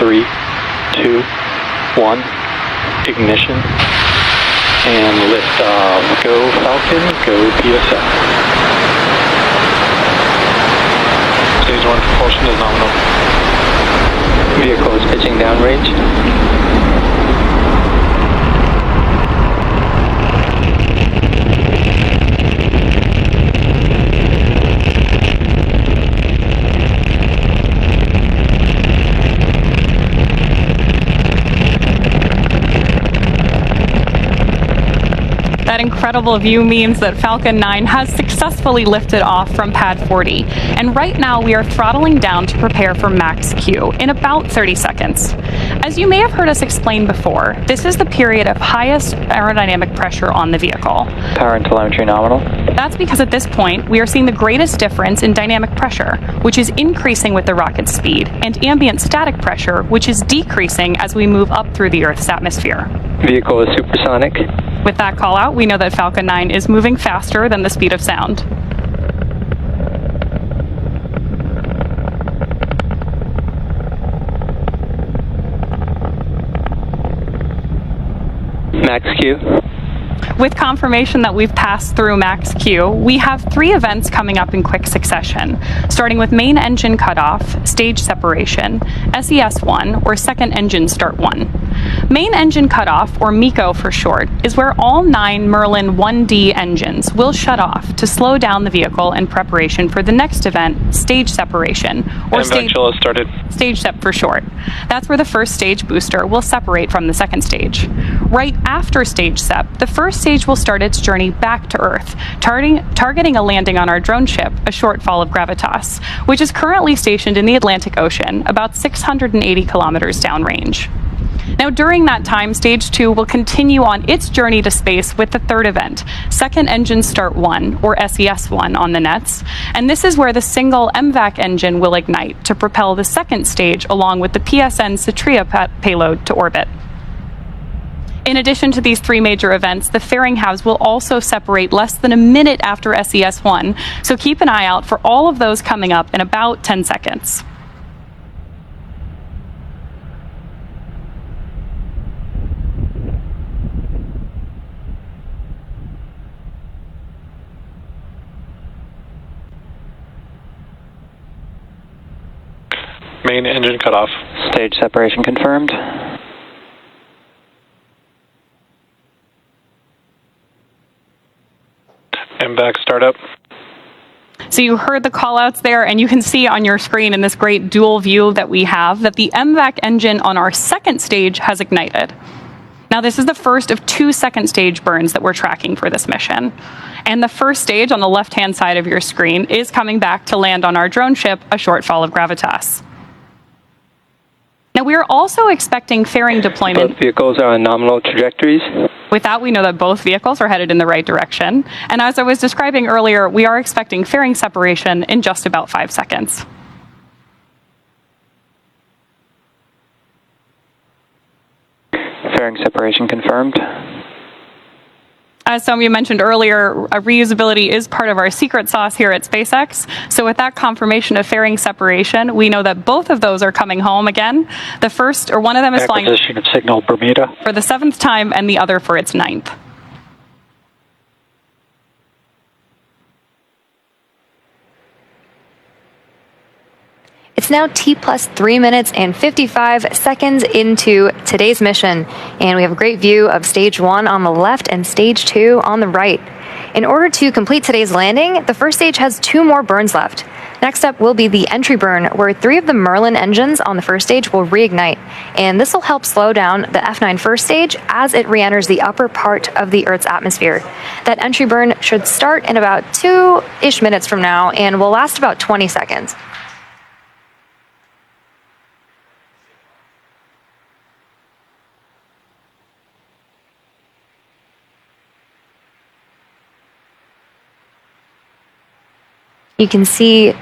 3, 2, 1, ignition, and liftoff. Go Falcon, go PSL. Stage 1 propulsion is nominal. Vehicle is pitching downrange. That incredible view means that Falcon 9 has successfully lifted off from pad 40, and right now we are throttling down to prepare for max Q in about 30 seconds. As you may have heard us explain before, this is the period of highest aerodynamic pressure on the vehicle. Power and telemetry nominal. That's because at this point, we are seeing the greatest difference in dynamic pressure, which is increasing with the rocket's speed, and ambient static pressure, which is decreasing as we move up through the Earth's atmosphere. Vehicle is supersonic. With that call out, we know that Falcon 9 is moving faster than the speed of sound. Max Q. With confirmation that we've passed through max Q, we have 3 events coming up in quick succession, starting with main engine cutoff, stage separation, SES1, or second engine start 1. Main engine cutoff, or MECO for short, is where all 9 Merlin 1D engines will shut off to slow down the vehicle in preparation for the next event, stage separation, or stage sep for short. That's where the first stage booster will separate from the second stage. Right after stage sep, the first stage will start its journey back to Earth, targeting a landing on our drone ship, a shortfall of Gravitas, which is currently stationed in the Atlantic Ocean, about 680 kilometers downrange. Now, during that time, Stage 2 will continue on its journey to space with the third event, Second Engine Start 1, or SES1 on the nets, and this is where the single MVAC engine will ignite to propel the second stage along with the PSN Satria payload to orbit. In addition to these 3 major events, the fairing halves will also separate less than a minute after SES1, so keep an eye out for all of those coming up in about 10 seconds. Main engine cutoff. Stage separation confirmed. MVAC startup. So you heard the callouts there, and you can see on your screen in this great dual view that we have that the MVAC engine on our second stage has ignited. Now, this is the first of 2 second stage burns that we're tracking for this mission. And the first stage on the left-hand side of your screen is coming back to land on our drone ship, a shortfall of Gravitas. Now, we are also expecting fairing deployment. Both vehicles are on nominal trajectories. With that, we know that both vehicles are headed in the right direction. And as I was describing earlier, we are expecting fairing separation in just about 5 seconds. Fairing separation confirmed. As some of you mentioned earlier, reusability is part of our secret sauce here at SpaceX. So with that confirmation of fairing separation, we know that both of those are coming home again. The first, or one of them is flying Acquisition of signal Bermuda for the 7th time, and the other for its 9th. It's now T plus 3 minutes and 55 seconds into today's mission, and we have a great view of Stage 1 on the left and Stage 2 on the right. In order to complete today's landing, the first stage has 2 more burns left. Next up will be the entry burn, where 3 of the Merlin engines on the first stage will reignite, and this will help slow down the F9 first stage as it re-enters the upper part of the Earth's atmosphere. That entry burn should start in about 2-ish minutes from now and will last about 20 seconds. You can see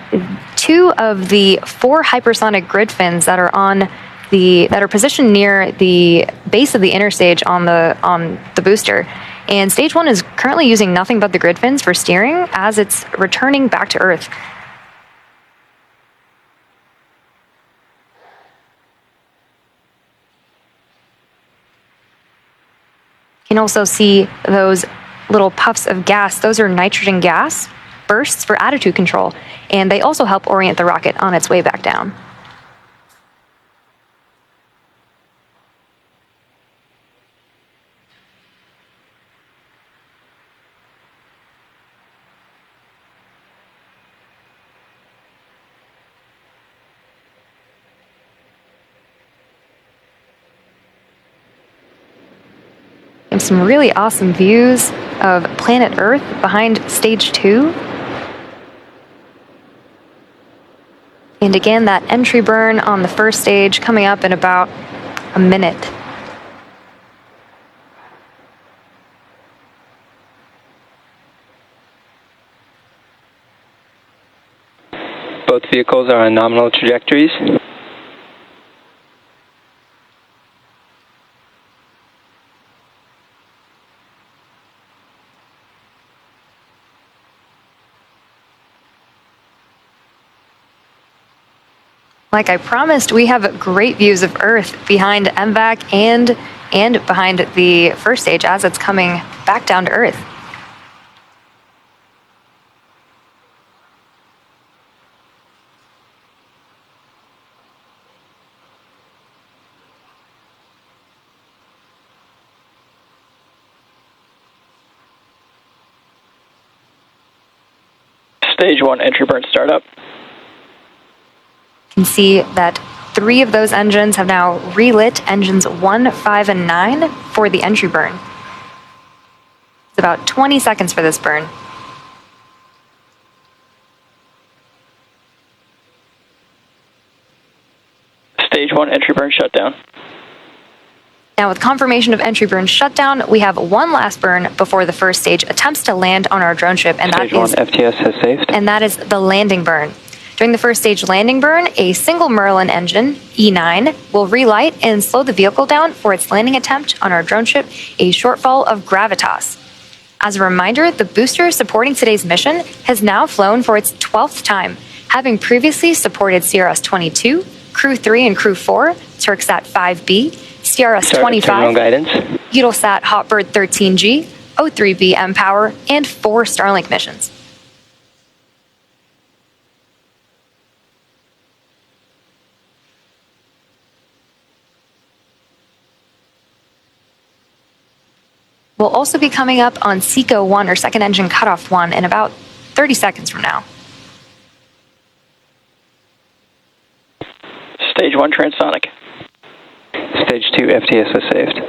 2 of the 4 hypersonic grid fins that are positioned near the base of the inner stage on the booster. And Stage 1 is currently using nothing but the grid fins for steering as it's returning back to Earth. You can also see those little puffs of gas. Those are nitrogen gas bursts for attitude control, and they also help orient the rocket on its way back down. And some really awesome views of planet Earth behind stage 2. And again, that entry burn on the first stage coming up in about a minute. Both vehicles are on nominal trajectories. Like I promised, we have great views of Earth behind MVAC and behind the first stage as it's coming back down to Earth. Stage 1 entry burn startup. You can see that 3 of those engines have now relit engines 1, 5, and 9 for the entry burn. It's about 20 seconds for this burn. Stage 1 entry burn shutdown. Now, with confirmation of entry burn shutdown, we have one last burn before the first stage attempts to land on our drone ship, and Stage 1 FTS has saved. and that is the landing burn. During the first stage landing burn, a single Merlin engine, E9, will relight and slow the vehicle down for its landing attempt on our drone ship, a shortfall of gravitas. As a reminder, the booster supporting today's mission has now flown for its 12th time, having previously supported CRS-22, Crew 3 and Crew 4, Turksat 5B, CRS-25, guidance. Eutelsat Hotbird 13G, O3B mPOWER, and 4 Starlink missions. We'll also be coming up on SECO 1 or second engine cutoff 1 in about 30 seconds from now. Stage 1 transonic. Stage 2 FTS has saved. You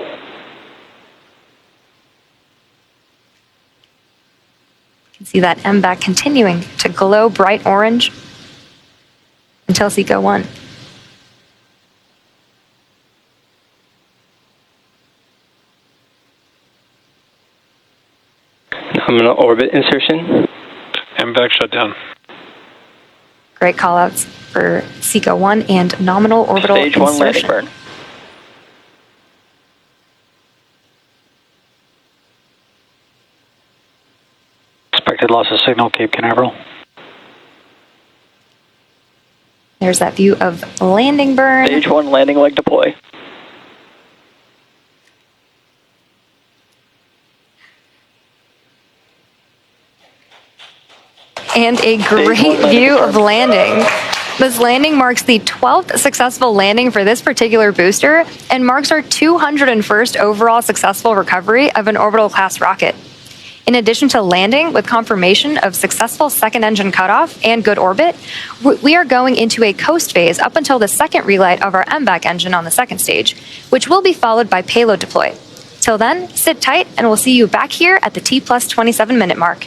can see that MVAC continuing to glow bright orange until SECO 1. Nominal orbit insertion. MVAC shutdown. Great callouts for SECO 1 and nominal orbital Stage 1 landing insertion. burn. Expected loss of signal, Cape Canaveral. There's that view of landing burn. Stage 1 landing leg deploy. And a great view of landing. This landing marks the 12th successful landing for this particular booster and marks our 201st overall successful recovery of an orbital class rocket. In addition to landing with confirmation of successful second engine cutoff and good orbit, we are going into a coast phase up until the second relight of our MVAC engine on the second stage, which will be followed by payload deploy. Till then, sit tight and we'll see you back here at the T plus 27 minute mark.